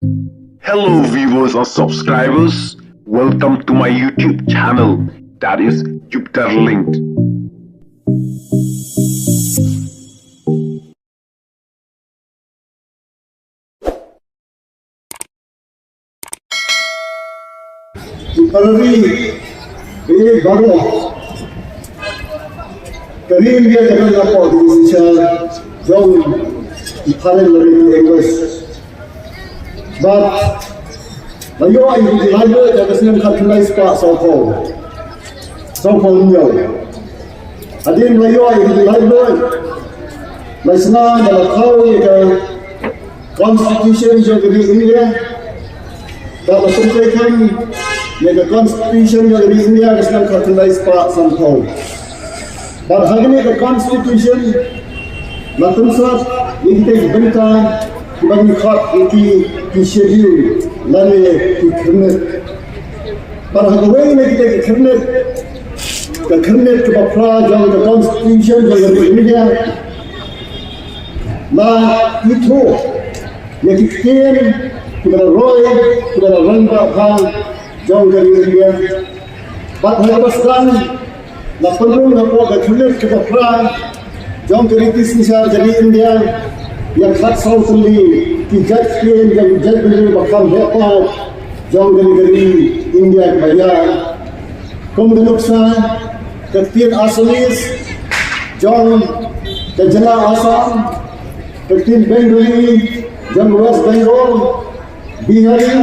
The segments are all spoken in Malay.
Hello, viewers and subscribers. Welcome to my YouTube channel, that is Jupiter Linked. Ini baru kami dia jangan lapor di Indonesia jauh paling lebih English. But layu ini layu yang kesenang kalkulai sepak sopo niyo. Adin layu ini layu masna dalam kau yang constitution jadi India dalam sampaikan yang constitution yang dari India kesenang kalkulai sepak sopo. But hari ini constitution langsung sah yang kita bentang bagi hak itu schedule lalu kerana pada hari ini kita kerana kepada yang constitution yang dari India lah itu yang kita kepada Roy kepada Rangga Khan yang dari India pada hari pasang lah perlu nak kerana kepada yang dari India yang khas saudari kijat kian yang jadi bakal hebat jauh dari India bayar kemudian saya ketian asalis jauh kejala Assam ketian Bengali jauh West Bengal Bihari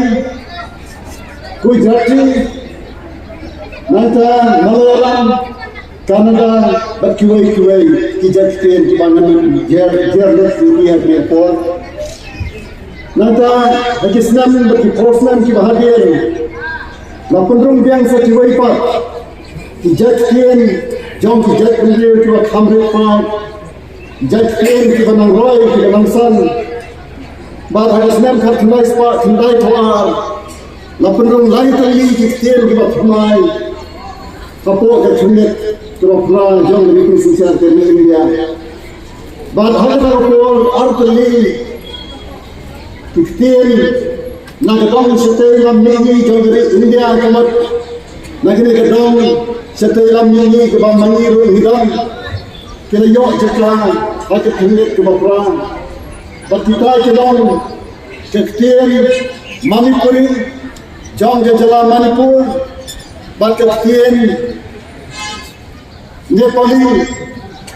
Gujarati Nanta Malayalam Canada berkuai kijat kian kebangan jerlet dunia berpor. Nada Pakistan berkiprosnan kibahagian. Lapundrung biang sekiwai pak kijat kian jom kijat beliau kiba kamrit pak kijat kian kiba nang roy kiba nang san. Bar Pakistan kat kendai pak kendai toar. Lapundrung lain tali kian kiba pemai. Kapok kecunet keropla jom lebih susah dari India. Bad hadar por artli kitin nagadong setai lam mingi jom dari India kamat nagini gadong setai lam mingi ke bang mangiru hidam kena yok jekla pakai kulit ke bapra berkita kedong kitin Manipuri jom jala Manipur berkitin Nepali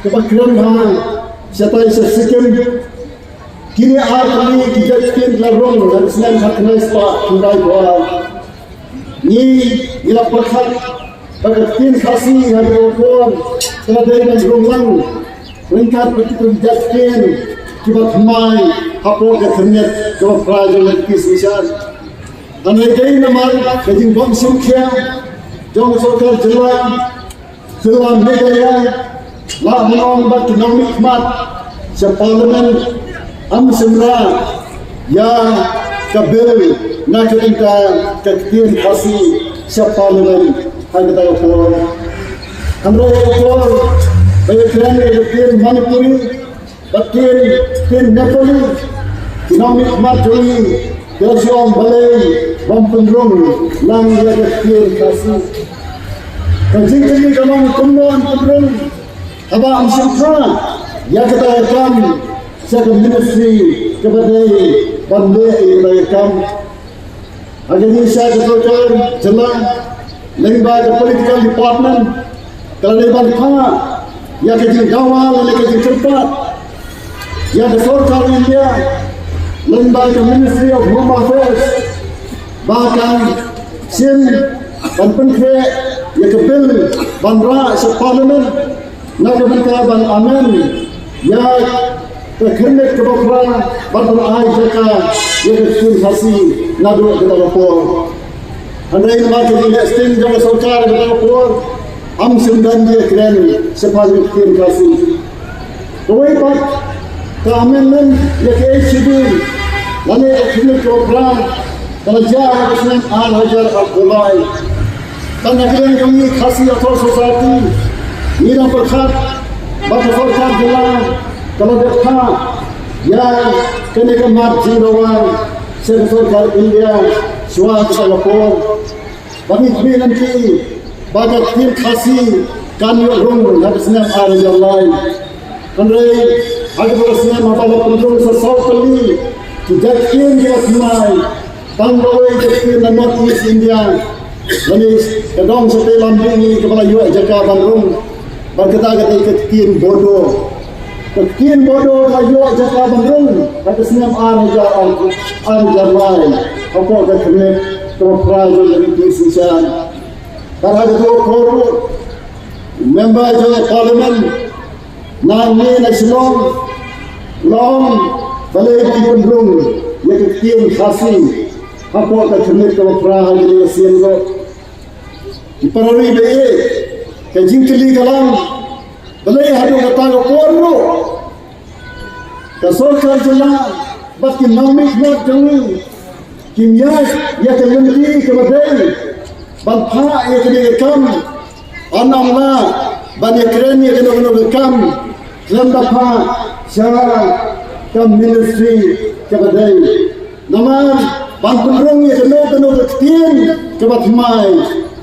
kepakiran hal setai Sikkim kini arti kijat kian larong dan senang haknai spa kendai buat ni ila perkat berkitin kasih hari okor telah dari majrumang lengkap begitu kijat kian kibat mai hapok keternet kebat prajurit kisah dan lagi nama kejing bom sumkia jom sokal jelang Tuan negara lah menong bak nikmat separlemen am semra ya kabil nak kita kekian kasih separlemen kita por hamro por bayan kekian Manipuri kekian Nepali nikmat juli tersiom balai bampendrong lang ya kekian kasih Kajing kalong kumpulan kumpulan haba amsyukra ya kita rekam sa ministry kepada bande rekam agani sa kepada jelang lembaga political department kalau bangka ya kajing kawal kajing cepat ya sorkar India lembaga ministry of home affairs bahkan sin dan penteri ya kebil bandra separlemen naga banta ban amen ya terkenet kebakran bandra ai jaka ya kesul hasi nadu kita lapor andai nama kita stin jama sarkar kita lapor am sundan dia keren separlemen tim kasih koi pak keamenan ya ke schedule lalu kenet kebakran kalau jah kesan al-hajar al-qulai dan akhirnya kami kasih atau society ini perkat bapa perkat jelang kalau berkat yang kena kemat jiwawan Sektor India Suara kita lapor bagi kami nanti bagi tim khasi kan yung ada senang ada yang lain andai ada bersenang apabila penduduk sesau kali kejadian dia semai tanggawai kejadian dan North India ini kedong setelah lambung ini kepala yuak jaka bandung berkata-kata kejadian bodoh yuak jaka bandung ada senang ada lain apa akan kena terperaju dari Indonesia karena itu korupsi member of parliament nani nasional long balai penduduk yang kecil khasi apa akan kena terperaju dari Indonesia diperolehi baik kajing keli kalam balai hadu kata korupsi kasorkan jelas bagi namik nak jangan kimia ia kelembili kemadai balpa ia kedekam anamla bani keren ia kedekam lembapa syara kam ministry kemadai nama bangkurung ia kedekam kebatmai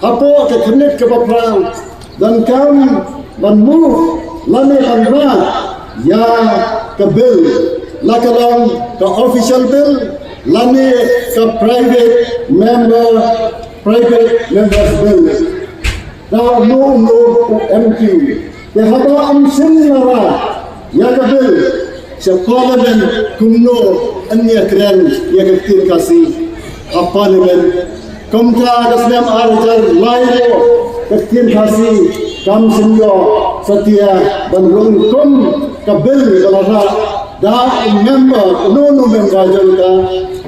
hapo kekenet kebapran dan kam banmu lane banra ya kebil lakalong ke official bill lani ke private members bill dah no MQ dia haba amsin lara ya ke bill separlemen kumno anya keren ya ke kasih parlimen kumta daslam arjar lairo ke kasih kam sinyo setia bandung kum ke bill lara dah member member jalka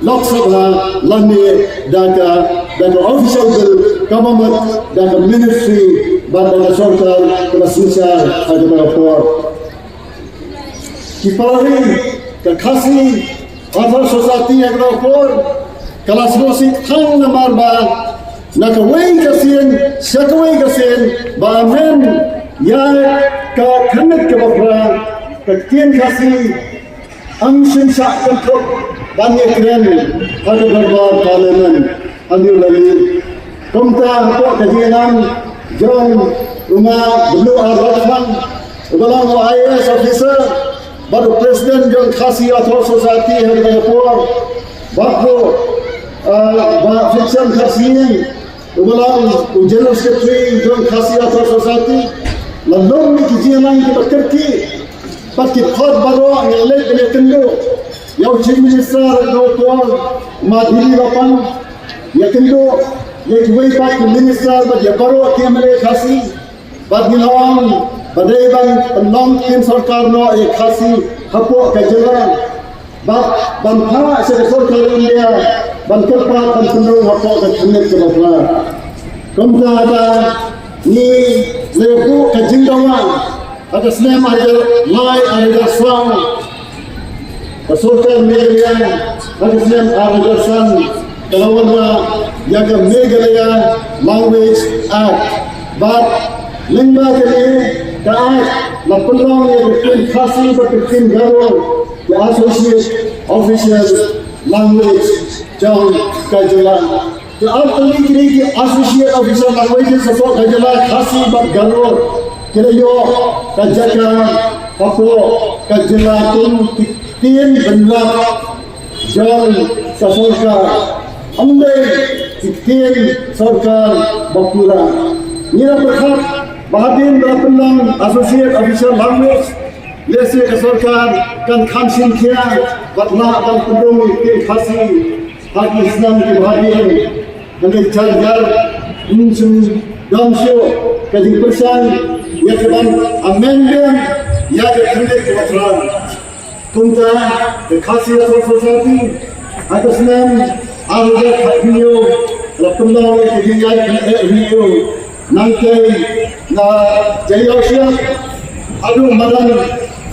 Lok Sabha lani daga official bill government daga ministry daga sarkar kelasnya ada berapa kipari kekasih other society yang berapa kelas musik tang nomor ba nak wei kasien sakawei kasien ba men ya ka khanet ke bakra ketien kasih amsin syak untuk dan keren ada berbuat parlimen ambil lagi komta apa kajian jom rumah belu arwahman ulang IAS officer baru presiden jom khasi atau society hari berapa baru fiction khasi ulang general secretary jom khasi atau society lalu kajian kita berkerti pakai khot baru ngelak beli kendu yang chief minister Dr. Madhuri Lapan yang kendu yang kuih pak minister bagi baru kemere khasi bagi lawan badai bang penong tim sarkar no khasi hapo kajalan ban pa sarkar India ban kerpa ban kendu hapo kajalan kebapa kumta ada ni lebu kajindawan ada senem ada lai ada sang Kasultan Meghalaya Hadislam Aragarsan Kalawana Yaga Meghalaya Language Act but lingba ke liye ka act lapulong ye between khasi but between garo the associate official language jam kajala the only ki associate official languages so kajala khasi but garo kelayo kajaka papo kajala tun तीन बंदा जल सरकार अंदर तीन सरकार बकुरा निरा प्रखर बादिन बरपलंग एसोसिएट ऑफिसर लैंग्वेज लेसे सरकार kan khansin kia batla dan pendung ke khasi hak Islam ke bahagian dan jagar insun damsyo kadi persan ya keban amendment ya ke khande ke batran kumta the khasi society atas nam arga khatniyo lapullah ke jaya riyo nangkai na jayosya adu madan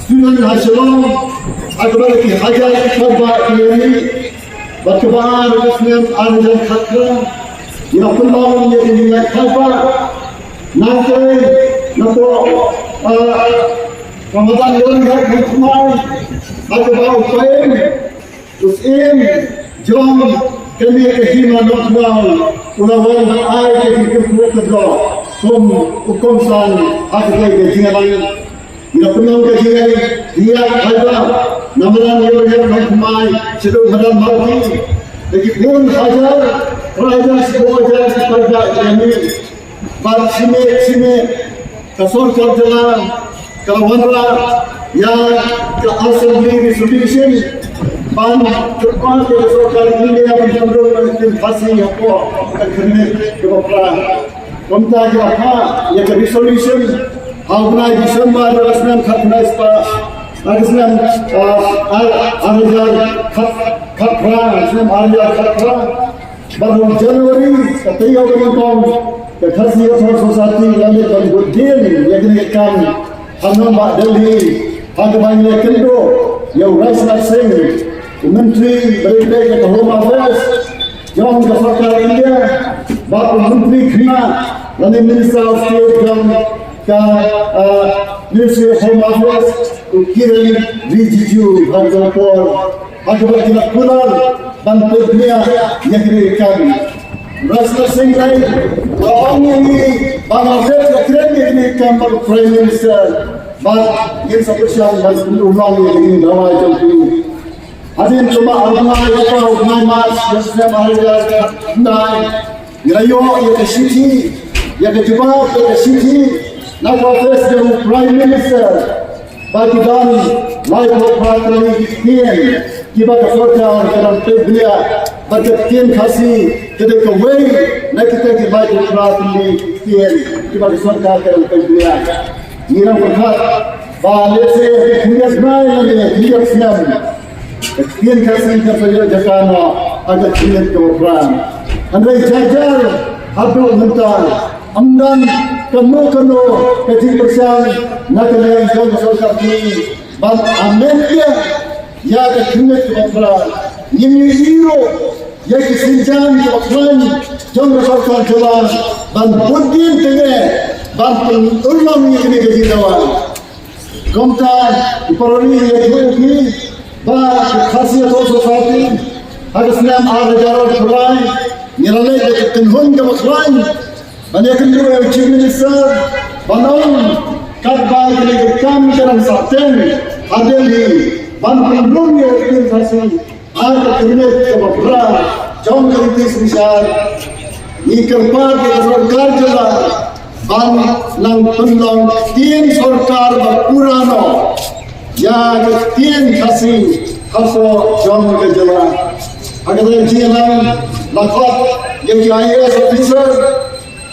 student hasilom akbar ki hajar khaba ini berkebahan Islam arga khatra ya lapullah ke jaya khaba nangkai nato Ramadan yang berhikmah Akbar Upaim Usim Jom kami kehiman lokal ulawan ai kehidupan kedua hukum san hakai kejian bila penuh kejian dia ada namaran yang hukumai sedang haram mati lagi pun hajar raja sebuah seperti ini bar sini kasur kerja kawanra yang ke assembly resolution ban cepat ke soal ini yang cenderung menjadi fasih apa kerana kebetulan Komta apa yang ke resolution Hauna Disember 2014 Agislam Arja Khatra baru Januari ketika berhubung Khasi Society lalu bergudil yang dikatakan Hanam Delhi Hagabanya Kendo yang Rajnath Singh Menteri Berikutnya Home Affairs yang Kesakar India Bapak Menteri Krima lalu Minister of State yang Ministry of Home Affairs Kiran Rijiju Hagapur Hagabat Jinak Punar Bantu Dunia yang dikatakan Rajnath Singh lain orang ini Bangladesh keren ini kamar Prime Minister Bang ini seperti yang ulang ini nama jauh Hadin cuma Allah itu nama Yusuf Maria Nai Ngayo yang kesini yang kedua yang kesini nak office yang Prime Minister bagi dan life of Prime Minister kita kesorkan dalam dunia berketin kasih ketika way nak kita di life of Prime Minister kita kesorkan dalam dunia ini berkat balik se dunia semua yang dunia senang Kemudian kasih kepada Jakarta agar kian keberan. Andai jajar habis mental, amdan kanu kecil persen nak kena yang besar ini. Bang Amerika ya kian keberan. Ini hero ya kesinjan keberan jom besar jalan. Bang Budin tengah bang ulang ini kejidawan. Komta peroni yang ini. Bah khasiat society harus nam arjaran Quran nilai ketenhun ke Quran banyak kedua chief minister bangun kadang ini kam dalam saten hadir di bangun belum yang khasi ada kedua ke Quran jom itu sebesar ini kerja सरकार जला ban nang pendong tien सरकार berkurano ya tien kasih haso jom ke jalan agar jalan lakat yang IAS officer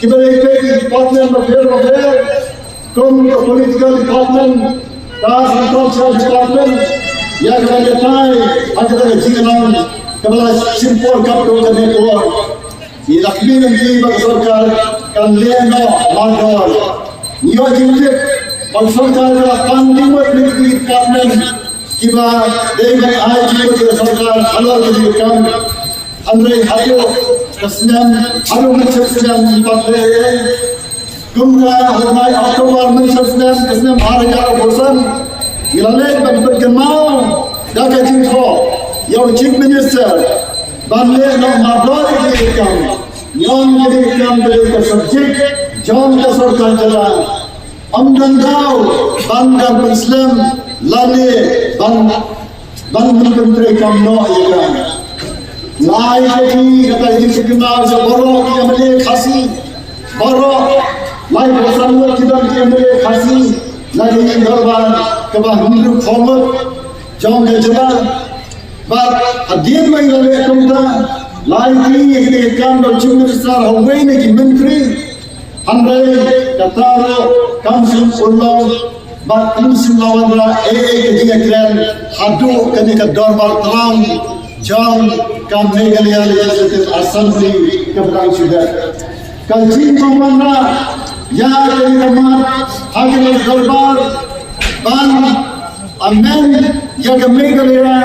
kita itu department of affairs political department das and cultural department ya kepada tai agar jalan kepada simpul kapal ke network ilakmin di सरकार kan leno mandor nyo jingkit सरकार का कानूनी department किबा देवन आज की सरकार halal के काम andre hayo kesenian hayo kesenian pakai kumra hormai Oktober kesenian harga bosan ilale berkemau dah jingko yang chief minister banle no mador ke kam yang ke kam ke subject jom ke सरकार jalan amdan kau bangga Islam lale bang menteri kamno ikan lai jadi kata ini sekenal seborok yang boleh kasih borok lai bersama kita yang boleh kasih lagi berban kebah hidup format jom ke jalan bar hadir mai lale kumta lai ini ikan bercuma besar hongwei ni menteri Andai kata kamsun ulang batin simlawan ketika keren hadu ketika dormal terang jam kam Meghalaya Legislative Assembly kebetulan sudah kancing pemana ya dari ramad hakim darbar ban amen ya ke Meghalaya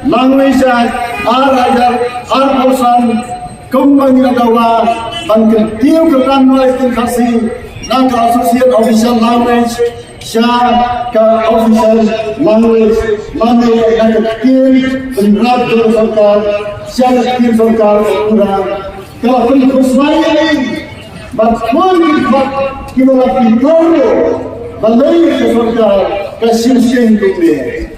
language ar person kembang nagawa bangkit tiap ketan mulai kasih nang associate official language siya ka-official language nakakikin penrad do sarkar siya nakakikin sarkar kurang kalau kusmayan matpun kinolak pitoro balay sa sarkar kasimsing kumpir